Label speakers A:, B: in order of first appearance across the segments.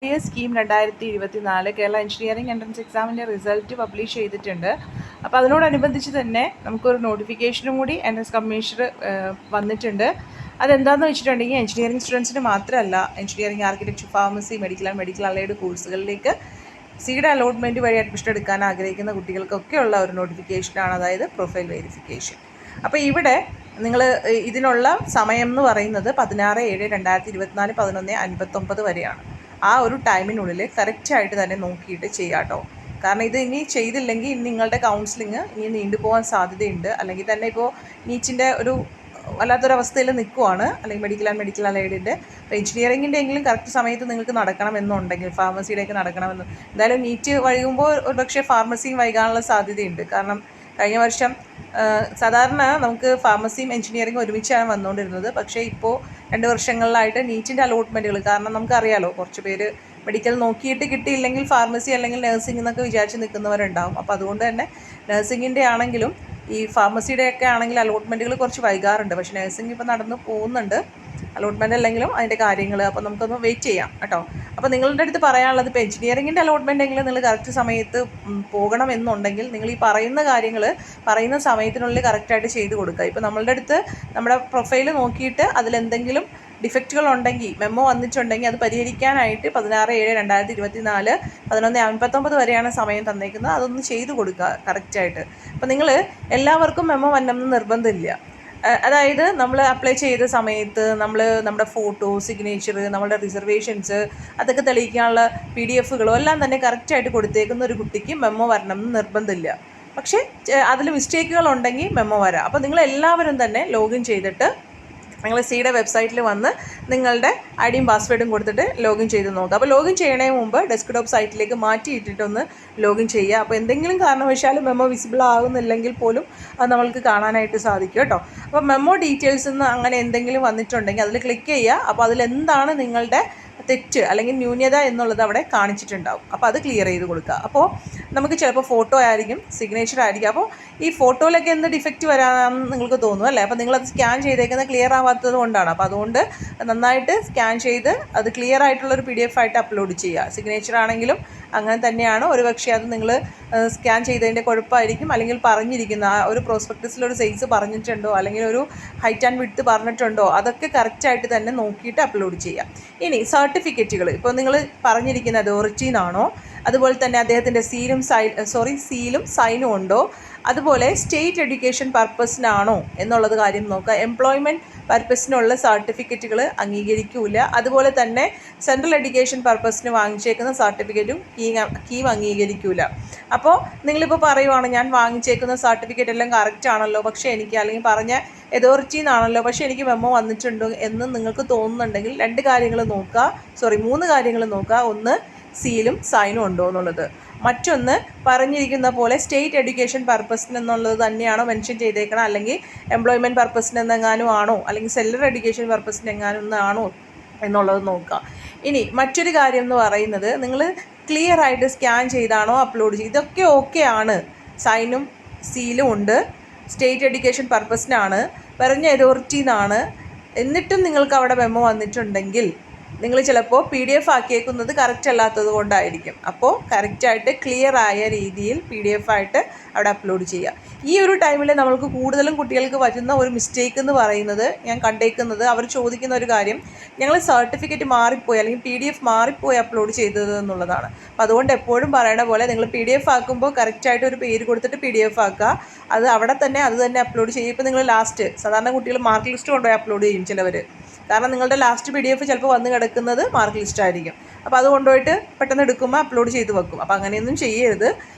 A: പുതിയ scheme 2024 Kerala engineering entrance എക്സാമിൻ്റെ result publish ചെയ്തിട്ടുണ്ട്. അപ്പോൾ അതിനോടനുബന്ധിച്ച് തന്നെ നമുക്കൊരു നോട്ടിഫിക്കേഷനും കൂടി എൻട്രൻസ് കമ്മീഷണർ വന്നിട്ടുണ്ട്. അതെന്താണെന്ന് വെച്ചിട്ടുണ്ടെങ്കിൽ എഞ്ചിനീയറിംഗ് സ്റ്റുഡൻസിന് മാത്രമല്ല, engineering, architecture, pharmacy, medical and medical allied കോഴ്സുകളിലേക്ക് സീഡ് അലോട്ട്മെൻറ്റ് വഴി അഡ്മിഷൻ എടുക്കാൻ ആഗ്രഹിക്കുന്ന കുട്ടികൾക്കൊക്കെയുള്ള ഒരു നോട്ടിഫിക്കേഷനാണ്, അതായത് പ്രൊഫൈൽ വെരിഫിക്കേഷൻ. അപ്പോൾ ഇവിടെ നിങ്ങൾ ഇതിനുള്ള സമയം എന്ന് പറയുന്നത് 16/7/2024 11:59 വരെയാണ്. ആ ഒരു ടൈമിനുള്ളിൽ കറക്റ്റായിട്ട് തന്നെ നോക്കിയിട്ട് ചെയ്യാം കേട്ടോ. കാരണം ഇത് ഇനി ചെയ്തില്ലെങ്കിൽ നിങ്ങളുടെ കൗൺസിലിംഗ് ഇനി നീണ്ടുപോകാൻ സാധ്യതയുണ്ട്. അല്ലെങ്കിൽ തന്നെ ഇപ്പോൾ നീറ്റിൻ്റെ ഒരു വല്ലാത്തൊരവസ്ഥയിൽ നിൽക്കുവാണ്, അല്ലെങ്കിൽ മെഡിക്കൽ ആൻഡ് മെഡിക്കൽ അലൈഡിൻ്റെ. അപ്പോൾ എഞ്ചിനീയറിങ്ങിൻ്റെ എങ്കിലും കറക്റ്റ് സമയത്ത് നിങ്ങൾക്ക് നടക്കണമെന്നുണ്ടെങ്കിൽ, ഫാർമസിയുടെയൊക്കെ നടക്കണമെന്ന്, എന്തായാലും നീറ്റ് വൈകുമ്പോൾ ഒരുപക്ഷെ ഫാർമസിയും വൈകാനുള്ള സാധ്യതയുണ്ട്. കാരണം കഴിഞ്ഞ വർഷം സാധാരണ നമുക്ക് ഫാർമസിയും എഞ്ചിനീയറിംഗും ഒരുമിച്ചാണ് വന്നുകൊണ്ടിരുന്നത്. പക്ഷേ ഇപ്പോൾ 2 വർഷങ്ങളിലായിട്ട് നീറ്റിൻ്റെ അലോട്ട്മെൻറ്റുകൾ, കാരണം നമുക്കറിയാലോ കുറച്ച് പേര് മെഡിക്കൽ നോക്കിയിട്ട് കിട്ടിയില്ലെങ്കിൽ ഫാർമസി അല്ലെങ്കിൽ നഴ്സിംഗ് എന്നൊക്കെ വിചാരിച്ച് നിൽക്കുന്നവരുണ്ടാവും. അപ്പോൾ അതുകൊണ്ട് തന്നെ നഴ്സിങ്ങിൻ്റെ ആണെങ്കിലും ഈ ഫാർമസിയുടെയൊക്കെ ആണെങ്കിൽ അലോട്ട്മെൻറ്റുകൾ കുറച്ച് വൈകാറുണ്ട്. പക്ഷേ നഴ്സിംഗ് ഇപ്പോൾ നടന്ന് പോകുന്നുണ്ട്, അലോട്ട്മെൻ്റ് അല്ലെങ്കിലും അതിൻ്റെ കാര്യങ്ങൾ. അപ്പോൾ നമുക്കൊന്ന് വെയിറ്റ് ചെയ്യാം കേട്ടോ. അപ്പോൾ നിങ്ങളുടെ അടുത്ത് പറയാനുള്ളത്, ഇപ്പോൾ എഞ്ചിനീയറിങ്ങിൻ്റെ അലോട്ട്മെൻ്റ് എങ്കിലും നിങ്ങൾ കറക്റ്റ് സമയത്ത് പോകണമെന്നുണ്ടെങ്കിൽ നിങ്ങൾ ഈ പറയുന്ന കാര്യങ്ങൾ പറയുന്ന സമയത്തിനുള്ളിൽ കറക്റ്റായിട്ട് ചെയ്ത് കൊടുക്കുക. ഇപ്പോൾ നമ്മളുടെ അടുത്ത് നമ്മുടെ പ്രൊഫൈൽ നോക്കിയിട്ട് അതിലെന്തെങ്കിലും ഡിഫക്റ്റുകൾ ഉണ്ടെങ്കിൽ, മെമ്മോ വന്നിട്ടുണ്ടെങ്കിൽ അത് പരിഹരിക്കാനായിട്ട് 16/7/2024 11:59 വരെയാണ് സമയം തന്നേക്കുന്നത്. അതൊന്ന് ചെയ്ത് കൊടുക്കുക കറക്റ്റായിട്ട്. അപ്പോൾ നിങ്ങൾ എല്ലാവർക്കും മെമ്മോ വരണമെന്ന് നിർബന്ധമില്ല. അതായത് നമ്മൾ അപ്ലൈ ചെയ്ത സമയത്ത് നമ്മുടെ ഫോട്ടോ, സിഗ്നേച്ചർ, നമ്മുടെ റിസർവേഷൻസ് അതൊക്കെ തെളിയിക്കാനുള്ള PDF എല്ലാം തന്നെ കറക്റ്റായിട്ട് കൊടുത്തേക്കുന്ന ഒരു കുട്ടിക്ക് മെമ്മോ വരണമെന്ന് നിർബന്ധമില്ല. പക്ഷേ അതിൽ മിസ്റ്റേക്കുകൾ ഉണ്ടെങ്കിൽ മെമ്മോ വരാം. അപ്പോൾ നിങ്ങളെല്ലാവരും തന്നെ ലോഗിൻ ചെയ്തിട്ട് നിങ്ങൾ സീയുടെ വെബ്സൈറ്റിൽ വന്ന് നിങ്ങളുടെ ഐഡിയും പാസ്വേഡും കൊടുത്തിട്ട് ലോഗിൻ ചെയ്ത് നോക്കുക. അപ്പോൾ ലോഗിൻ ചെയ്യണതിന് മുമ്പ് ഡെസ്ക്ടോപ്പ് സൈറ്റിലേക്ക് മാറ്റിയിട്ടിട്ടൊന്ന് ലോഗിൻ ചെയ്യുക. അപ്പോൾ എന്തെങ്കിലും കാരണവശാലും മെമ്മോ വിസിബിൾ ആകുന്നില്ലെങ്കിൽ പോലും അത് നമ്മൾക്ക് കാണാനായിട്ട് സാധിക്കും കേട്ടോ. അപ്പോൾ മെമ്മോ ഡീറ്റെയിൽസ് എന്ന് അങ്ങനെ എന്തെങ്കിലും വന്നിട്ടുണ്ടെങ്കിൽ അതിൽ ക്ലിക്ക് ചെയ്യുക. അപ്പോൾ അതിലെന്താണ് നിങ്ങളുടെ തെറ്റ് അല്ലെങ്കിൽ ന്യൂനത എന്നുള്ളത് അവിടെ കാണിച്ചിട്ടുണ്ടാവും. അപ്പോൾ അത് ക്ലിയർ ചെയ്ത് കൊടുക്കുക. അപ്പോൾ നമുക്ക് ചിലപ്പോൾ ഫോട്ടോ ആയിരിക്കും, സിഗ്നേച്ചർ ആയിരിക്കും. അപ്പോൾ ഈ ഫോട്ടോയിലൊക്കെ എന്ത് ഡിഫക്റ്റ് വരാമെന്ന് നിങ്ങൾക്ക് തോന്നും അല്ലേ? അപ്പോൾ നിങ്ങളത് സ്കാൻ ചെയ്തേക്കുന്നത് ക്ലിയർ ആവാത്തത് കൊണ്ടാണ്. അപ്പോൾ അതുകൊണ്ട് നന്നായിട്ട് സ്കാൻ ചെയ്ത് അത് ക്ലിയർ ആയിട്ടുള്ളൊരു PDF ആയിട്ട് അപ്ലോഡ് ചെയ്യുക. സിഗ്നേച്ചർ ആണെങ്കിലും അങ്ങനെ തന്നെയാണ്. ഒരുപക്ഷെ അത് നിങ്ങൾ സ്കാൻ ചെയ്തതിൻ്റെ കുഴപ്പമായിരിക്കും, അല്ലെങ്കിൽ പറഞ്ഞിരിക്കുന്ന ആ ഒരു പ്രോസ്പെക്ടസിലൊരു സൈസ് പറഞ്ഞിട്ടുണ്ടോ, അല്ലെങ്കിൽ ഒരു ഹൈറ്റ് ആൻഡ് വിഡ്ത്ത് പറഞ്ഞിട്ടുണ്ടോ, അതൊക്കെ കറക്റ്റായിട്ട് തന്നെ നോക്കിയിട്ട് അപ്ലോഡ് ചെയ്യുക. ഇനി സർട്ടിഫിക്കറ്റുകൾ, ഇപ്പോൾ നിങ്ങൾ പറഞ്ഞിരിക്കുന്ന അതോറിറ്റിയിൽ നിന്നാണോ, അതുപോലെ തന്നെ അദ്ദേഹത്തിൻ്റെ സീലും സൈനും ഉണ്ടോ, അതുപോലെ സ്റ്റേറ്റ് എഡ്യൂക്കേഷൻ പർപ്പസിനാണോ എന്നുള്ളത് കാര്യം നോക്കുക. എംപ്ലോയ്മെൻറ്റ് പർപ്പസിനുള്ള സർട്ടിഫിക്കറ്റുകൾ അംഗീകരിക്കില്ല. അതുപോലെ തന്നെ സെൻട്രൽ എഡ്യൂക്കേഷൻ പർപ്പസിന് വാങ്ങിച്ചേക്കുന്ന സർട്ടിഫിക്കറ്റും കീം അംഗീകരിക്കില്ല. അപ്പോൾ നിങ്ങളിപ്പോൾ പറയുവാണ്, ഞാൻ വാങ്ങിച്ചേക്കുന്ന സർട്ടിഫിക്കറ്റ് എല്ലാം കറക്റ്റ് ആണല്ലോ, പക്ഷേ എനിക്ക്, അല്ലെങ്കിൽ പറഞ്ഞ അതോറിറ്റിയിൽ നിന്നാണല്ലോ, പക്ഷേ എനിക്ക് മെമ്മോ വന്നിട്ടുണ്ടോ എന്ന് നിങ്ങൾക്ക് തോന്നുന്നുണ്ടെങ്കിൽ 3 കാര്യങ്ങൾ നോക്കുക. ഒന്ന്, സീലും സൈനും ഉണ്ടോ എന്നുള്ളത്. മറ്റൊന്ന്, പറഞ്ഞിരിക്കുന്ന പോലെ സ്റ്റേറ്റ് എഡ്യൂക്കേഷൻ പർപ്പസിന് എന്നുള്ളത് തന്നെയാണോ മെൻഷൻ ചെയ്തേക്കണം, അല്ലെങ്കിൽ എംപ്ലോയ്മെൻറ്റ് പർപ്പസിന് എന്നെങ്ങാനും ആണോ, അല്ലെങ്കിൽ സെല്ലർ എഡ്യൂക്കേഷൻ പർപ്പസിന് എങ്ങാനും ആണോ എന്നുള്ളത് നോക്കുക. ഇനി മറ്റൊരു കാര്യം എന്ന് പറയുന്നത്, നിങ്ങൾ ക്ലിയർ ആയിട്ട് സ്കാൻ ചെയ്താണോ അപ്ലോഡ് ചെയ്ത്, ഇതൊക്കെ ഓക്കെ ആണ്. സൈനും സീലും ഉണ്ട്, സ്റ്റേറ്റ് എഡ്യൂക്കേഷൻ പർപ്പസിനാണ്, പറഞ്ഞ അതോറിറ്റിയിൽ നിന്നാണ്, എന്നിട്ടും നിങ്ങൾക്ക് അവിടെ മെമ്മോ വന്നിട്ടുണ്ടെങ്കിൽ നിങ്ങൾ ചിലപ്പോൾ PDF ആക്കിയേക്കുന്നത് കറക്റ്റ് അല്ലാത്തത് കൊണ്ടായിരിക്കും. അപ്പോൾ കറക്റ്റായിട്ട് ക്ലിയർ ആയ രീതിയിൽ PDF ആയിട്ട് അവിടെ അപ്ലോഡ് ചെയ്യുക. ഈ ഒരു ടൈമിൽ നമ്മൾക്ക് കൂടുതലും കുട്ടികൾക്ക് പറ്റുന്ന ഒരു മിസ്റ്റേക്ക് എന്ന് പറയുന്നത്, ഞാൻ കണ്ടേക്കുന്നത്, അവർ ചോദിക്കുന്ന ഒരു കാര്യം, ഞങ്ങൾ സർട്ടിഫിക്കറ്റ് മാറിപ്പോയി അല്ലെങ്കിൽ PDF മാറിപ്പോയി അപ്ലോഡ് ചെയ്തത് എന്നുള്ളതാണ്. അപ്പോൾ അതുകൊണ്ട് എപ്പോഴും പറയണ പോലെ നിങ്ങൾ PDF ആക്കുമ്പോൾ കറക്റ്റായിട്ട് ഒരു പേര് കൊടുത്തിട്ട് PDF ആക്കുക. അത് അവിടെ തന്നെ അപ്ലോഡ് ചെയ്യും. ഇപ്പോൾ നിങ്ങൾ സാധാരണ കുട്ടികൾ മാർക്ക് ലിസ്റ്റ് കൊണ്ടുപോയി അപ്ലോഡ് ചെയ്യും ചിലവർ. കാരണം നിങ്ങളുടെ ലാസ്റ്റ് PDF ചിലപ്പോൾ വന്ന് കിടക്കുന്നത് മാർക്ക് ലിസ്റ്റ് ആയിരിക്കും. അപ്പോൾ അത് കൊണ്ടുപോയിട്ട് പെട്ടെന്ന് എടുക്കുമ്പോൾ അപ്ലോഡ് ചെയ്ത് വെക്കും. അപ്പോൾ അങ്ങനെയൊന്നും ചെയ്യരുത്.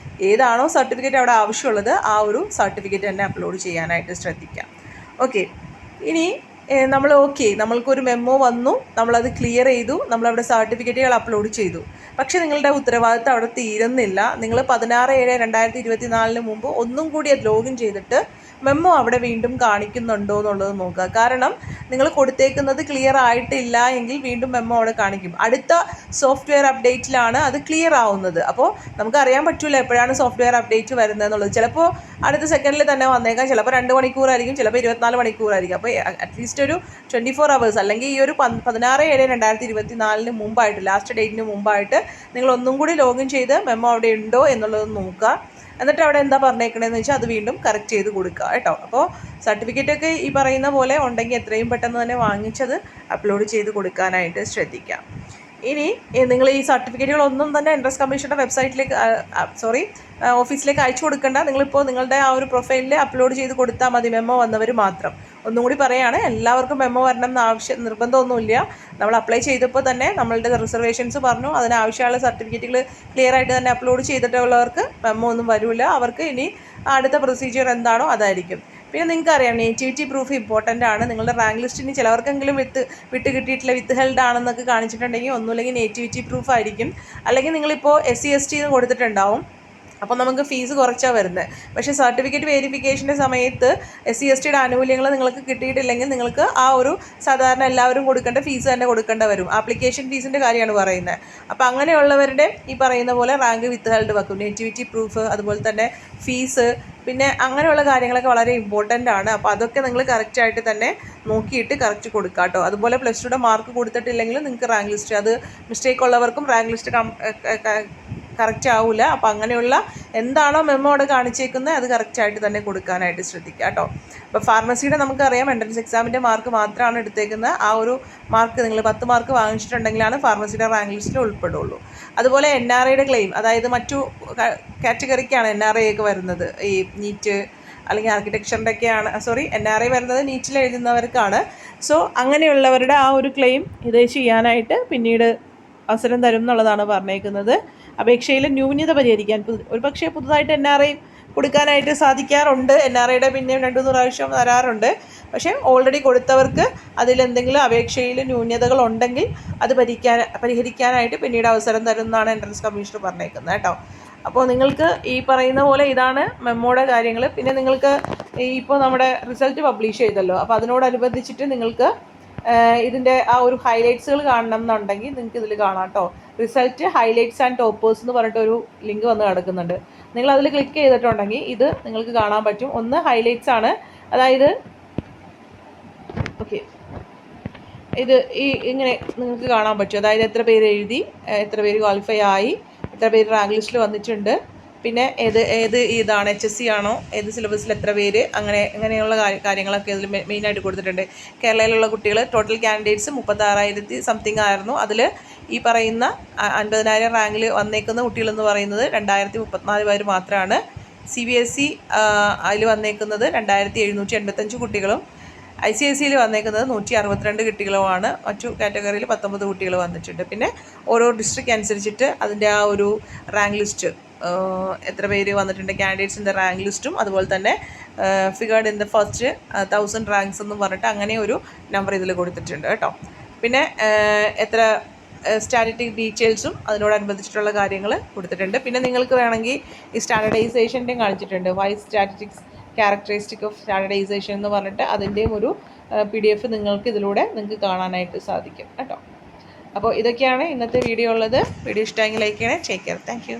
A: ഏതാണോ സർട്ടിഫിക്കറ്റ് അവിടെ ആവശ്യമുള്ളത് ആ ഒരു സർട്ടിഫിക്കറ്റ് തന്നെ അപ്ലോഡ് ചെയ്യാനായിട്ട് ശ്രദ്ധിക്കാം. ഓക്കെ, ഇനി നമ്മൾക്കൊരു മെമ്മോ വന്നു, നമ്മളത് ക്ലിയർ ചെയ്തു, നമ്മളവിടെ സർട്ടിഫിക്കറ്റുകൾ അപ്ലോഡ് ചെയ്തു. പക്ഷേ നിങ്ങളുടെ ഉത്തരവാദിത്തം അവിടെ തീരുന്നില്ല. നിങ്ങൾ 16/7/2024 മുമ്പ് ഒന്നും കൂടി അത് ലോഗിൻ ചെയ്തിട്ട് മെമ്മോ അവിടെ വീണ്ടും കാണിക്കുന്നുണ്ടോ എന്നുള്ളത് നോക്കുക. കാരണം നിങ്ങൾ കൊടുത്തേക്കുന്നത് ക്ലിയർ ആയിട്ടില്ല എങ്കിൽ വീണ്ടും മെമ്മോ അവിടെ കാണിക്കും. അടുത്ത സോഫ്റ്റ്വെയർ അപ്ഡേറ്റിലാണ് അത് ക്ലിയർ ആവുന്നത്. അപ്പോൾ നമുക്കറിയാൻ പറ്റില്ല എപ്പോഴാണ് സോഫ്റ്റ്വെയർ അപ്ഡേറ്റ് വരുന്നത് എന്നുള്ളത്. ചിലപ്പോൾ അടുത്ത സെക്കൻഡിൽ തന്നെ വന്നേക്കാം, ചിലപ്പോൾ 2 മണിക്കൂറായിരിക്കും, ചിലപ്പോൾ 24 മണിക്കൂറായിരിക്കും. അപ്പോൾ അറ്റ്ലീസ്റ്റ് ഒരു 24 hours അല്ലെങ്കിൽ ഈ ഒരു 16/7/2024 മുമ്പായിട്ട്, ലാസ്റ്റ് ഡേറ്റിന് മുമ്പായിട്ട് നിങ്ങൾ ഒന്നും കൂടി ലോഗിൻ ചെയ്ത് മെമ്മോ അവിടെ ഉണ്ടോ എന്നുള്ളത് നോക്കുക. എന്നിട്ട് അവിടെ എന്താ പറഞ്ഞേക്കണതെന്ന് വെച്ചാൽ അത് വീണ്ടും കറക്റ്റ് ചെയ്ത് കൊടുക്കുക കേട്ടോ. അപ്പോൾ സർട്ടിഫിക്കറ്റൊക്കെ ഈ പറയുന്ന പോലെ ഉണ്ടെങ്കിൽ എത്രയും പെട്ടെന്ന് തന്നെ വാങ്ങിച്ചത് അപ്ലോഡ് ചെയ്ത് കൊടുക്കാനായിട്ട് ശ്രദ്ധിക്കാം. ഇനി നിങ്ങൾ ഈ സർട്ടിഫിക്കറ്റുകളൊന്നും തന്നെ ഇൻട്രസ്റ്റ് കമ്മീഷൻ്റെ വെബ്സൈറ്റിലേക്ക് ഓഫീസിലേക്ക് അയച്ചു കൊടുക്കേണ്ട. നിങ്ങളിപ്പോൾ നിങ്ങളുടെ ആ ഒരു പ്രൊഫൈലിൽ അപ്ലോഡ് ചെയ്ത് കൊടുത്താൽ മതി, മെമ്മോ വന്നവർ മാത്രം. ഒന്നും കൂടി പറയുകയാണ്, എല്ലാവർക്കും മെമ്മോ വരണം എന്ന് നിർബന്ധമൊന്നുമില്ല. നമ്മൾ അപ്ലൈ ചെയ്തപ്പോൾ തന്നെ നമ്മളുടെ റിസർവേഷൻസ് പറഞ്ഞു, അതിനാവശ്യമുള്ള സർട്ടിഫിക്കറ്റുകൾ ക്ലിയർ ആയിട്ട് തന്നെ അപ്ലോഡ് ചെയ്തിട്ടുള്ളവർക്ക് മെമ്മോ ഒന്നും വരില്ല. അവർക്ക് ഇനി അടുത്ത പ്രൊസീജിയർ എന്താണോ അതായിരിക്കും. പിന്നെ നിങ്ങൾക്ക് അറിയാം, നേറ്റിവിറ്റി പ്രൂഫ് ഇമ്പോർട്ടൻ്റ് ആണ്. നിങ്ങളുടെ റാങ്ക് ലിസ്റ്റിന് ചിലവർക്കെങ്കിലും വിട്ട് കിട്ടിയിട്ടില്ല, വിത്ത് ഹെൽഡ് ആണെന്നൊക്കെ കാണിച്ചിട്ടുണ്ടെങ്കിൽ ഒന്നുമില്ലെങ്കിൽ നേറ്റിവിറ്റി പ്രൂഫ് ആയിരിക്കും. അല്ലെങ്കിൽ നിങ്ങളിപ്പോൾ SC/ST എന്ന് കൊടുത്തിട്ടുണ്ടാവും, അപ്പോൾ നമുക്ക് ഫീസ് കുറച്ചാണ് വരുന്നത്. പക്ഷേ സർട്ടിഫിക്കറ്റ് വെരിഫിക്കേഷൻ്റെ സമയത്ത് SC/STയുടെ ആനുകൂല്യങ്ങൾ നിങ്ങൾക്ക് കിട്ടിയിട്ടില്ലെങ്കിൽ നിങ്ങൾക്ക് ആ ഒരു സാധാരണ എല്ലാവരും കൊടുക്കേണ്ട ഫീസ് തന്നെ കൊടുക്കേണ്ട വരും. ആപ്ലിക്കേഷൻ ഫീസിൻ്റെ കാര്യമാണ് പറയുന്നത്. അപ്പോൾ അങ്ങനെയുള്ളവരുടെ ഈ പറയുന്ന പോലെ റാങ്ക് വിത്ത് ഹെൽഡ് വെക്കും, നേറ്റിവിറ്റി പ്രൂഫ്, അതുപോലെ തന്നെ ഫീസ്, പിന്നെ അങ്ങനെയുള്ള കാര്യങ്ങളൊക്കെ വളരെ ഇമ്പോർട്ടൻ്റ് ആണ്. അപ്പോൾ അതൊക്കെ നിങ്ങൾ കറക്റ്റായിട്ട് തന്നെ നോക്കിയിട്ട് കറക്റ്റ് കൊടുക്കുക കേട്ടോ. അതുപോലെ +2യുടെ മാർക്ക് കൊടുത്തിട്ടില്ലെങ്കിലും നിങ്ങൾക്ക് റാങ്ക് ലിസ്റ്റ്, അത് മിസ്റ്റേക്ക് ഉള്ളവർക്കും റാങ്ക് ലിസ്റ്റ് കറക്റ്റ് ആവില്ല. അപ്പോൾ അങ്ങനെയുള്ള എന്താണോ മെമ്മോ അവിടെ കാണിച്ചേക്കുന്നത് അത് കറക്റ്റായിട്ട് തന്നെ കൊടുക്കാനായിട്ട് ശ്രദ്ധിക്കുക കേട്ടോ. അപ്പോൾ ഫാർമസിയുടെ നമുക്കറിയാം എൻട്രൻസ് എക്സാമിൻ്റെ മാർക്ക് മാത്രമാണ് എടുത്തേക്കുന്നത്. ആ ഒരു മാർക്ക് നിങ്ങൾ 10 മാർക്ക് വാങ്ങിച്ചിട്ടുണ്ടെങ്കിലാണ് ഫാർമസിയുടെ റാങ്ക് ലിസ്റ്റിൽ ഉൾപ്പെടുള്ളൂ. അതുപോലെ NRIയുടെ ക്ലെയിം, അതായത് മറ്റു കാറ്റഗറിക്കാണ് NRI ഒക്കെ വരുന്നത്. ഈ നീറ്റ് അല്ലെങ്കിൽ ആർക്കിടെക്ചറിൻ്റെ ഒക്കെയാണ്, NRI വരുന്നത് നീറ്റിൽ എഴുതുന്നവർക്കാണ്. സോ അങ്ങനെയുള്ളവരുടെ ആ ഒരു ക്ലെയിം ഇത് ചെയ്യാനായിട്ട് പിന്നീട് അവസരം തരും എന്നുള്ളതാണ് പറഞ്ഞേക്കുന്നത്. അപേക്ഷയിൽ ന്യൂനത പരിഹരിക്കാൻ ഒരുപക്ഷെ പുതുതായിട്ട് NRI കൊടുക്കാനായിട്ട് സാധിക്കാറുണ്ട്. NRIയുടെ പിന്നെയും 2-3 പ്രാവശ്യം വരാറുണ്ട്. പക്ഷേ ഓൾറെഡി കൊടുത്തവർക്ക് അതിലെന്തെങ്കിലും അപേക്ഷയിൽ ന്യൂനതകൾ ഉണ്ടെങ്കിൽ അത് പരിഹരിക്കാനായിട്ട് പിന്നീട് അവസരം തരുമെന്നാണ് എൻട്രൻസ് കമ്മീഷണർ പറഞ്ഞേക്കുന്നത് കേട്ടോ. അപ്പോൾ നിങ്ങൾക്ക് ഈ പറയുന്ന പോലെ ഇതാണ് മെമ്മോയുടെ കാര്യങ്ങൾ. പിന്നെ നിങ്ങൾക്ക് ഇപ്പോൾ നമ്മുടെ റിസൾട്ട് പബ്ലിഷ് ചെയ്തല്ലോ, അപ്പോൾ അതിനോടനുബന്ധിച്ചിട്ട് നിങ്ങൾക്ക് ഇതിൻ്റെ ആ ഒരു ഹൈലൈറ്റ്സുകൾ കാണണം എന്നുണ്ടെങ്കിൽ നിങ്ങൾക്ക് ഇതിൽ കാണാം കേട്ടോ. റിസൾട്ട് ഹൈലൈറ്റ്സ് ആൻഡ് ടോപ്പേഴ്സ് എന്ന് പറഞ്ഞിട്ടൊരു ലിങ്ക് വന്ന് കിടക്കുന്നുണ്ട്. നിങ്ങൾ അതിൽ ക്ലിക്ക് ചെയ്തിട്ടുണ്ടെങ്കിൽ ഇത് നിങ്ങൾക്ക് കാണാൻ പറ്റും. ഒന്ന് ഹൈലൈറ്റ്സ് ആണ്, അതായത് ഇത് ഇങ്ങനെ നിങ്ങൾക്ക് കാണാൻ പറ്റും. അതായത് എത്ര പേര് എഴുതി, എത്ര പേര് ക്വാളിഫൈ ആയി, എത്ര പേര് റാങ്ക് ലിസ്റ്റിൽ വന്നിട്ടുണ്ട്, പിന്നെ ഇതാണ് HSC ആണോ, ഏത് സിലബസിൽ എത്ര പേര്, അങ്ങനെയുള്ള കാര്യങ്ങളൊക്കെ ഇതിൽ മെയിനായിട്ട് കൊടുത്തിട്ടുണ്ട്. കേരളയിലുള്ള കുട്ടികൾ ടോട്ടൽ കാൻഡിഡേറ്റ്സ് 36,000 സംതിങ് ആയിരുന്നു. അതിൽ ഈ പറയുന്ന 50,000 റാങ്കിൽ വന്നേക്കുന്ന കുട്ടികളെന്ന് പറയുന്നത് 2,034 പേര് മാത്രമാണ്. CBSE അതിൽ വന്നേക്കുന്നത് 2,785 കുട്ടികളും ICSEയിൽ വന്നേക്കുന്നത് 162 കുട്ടികളുമാണ്. മറ്റു കാറ്റഗറിയിൽ 19 കുട്ടികൾ വന്നിട്ടുണ്ട്. പിന്നെ ഓരോ ഡിസ്ട്രിക്റ്റ് അനുസരിച്ചിട്ട് അതിൻ്റെ ആ ഒരു റാങ്ക് ലിസ്റ്റ് എത്ര പേര് വന്നിട്ടുണ്ട്, കാൻഡിഡേറ്റ്സിൻ്റെ റാങ്ക് ലിസ്റ്റും, അതുപോലെ തന്നെ figured in the first 1000 ranks എന്നും പറഞ്ഞിട്ട് അങ്ങനെ ഒരു നമ്പർ ഇതിൽ കൊടുത്തിട്ടുണ്ട് കേട്ടോ. പിന്നെ എത്ര സ്റ്റാറ്റിസ്റ്റിക് ഡീറ്റെയിൽസും അതിനോടനുബന്ധിച്ചിട്ടുള്ള കാര്യങ്ങൾ കൊടുത്തിട്ടുണ്ട്. പിന്നെ നിങ്ങൾക്ക് വേണമെങ്കിൽ ഈ സ്റ്റാൻഡർഡൈസേഷൻ്റെയും കാണിച്ചിട്ടുണ്ട്. Wise statistics characteristic of standardization എന്ന് പറഞ്ഞിട്ട് അതിൻ്റെയും ഒരു PDF നിങ്ങൾക്ക് കാണാനായിട്ട് സാധിക്കും കേട്ടോ. അപ്പോൾ ഇതൊക്കെയാണ് ഇന്നത്തെ വീഡിയോ ഉള്ളത്. വീഡിയോ ഇഷ്ടമെങ്കിൽ ലൈക്ക് ചെയ്യണേ. Take care. Thank you.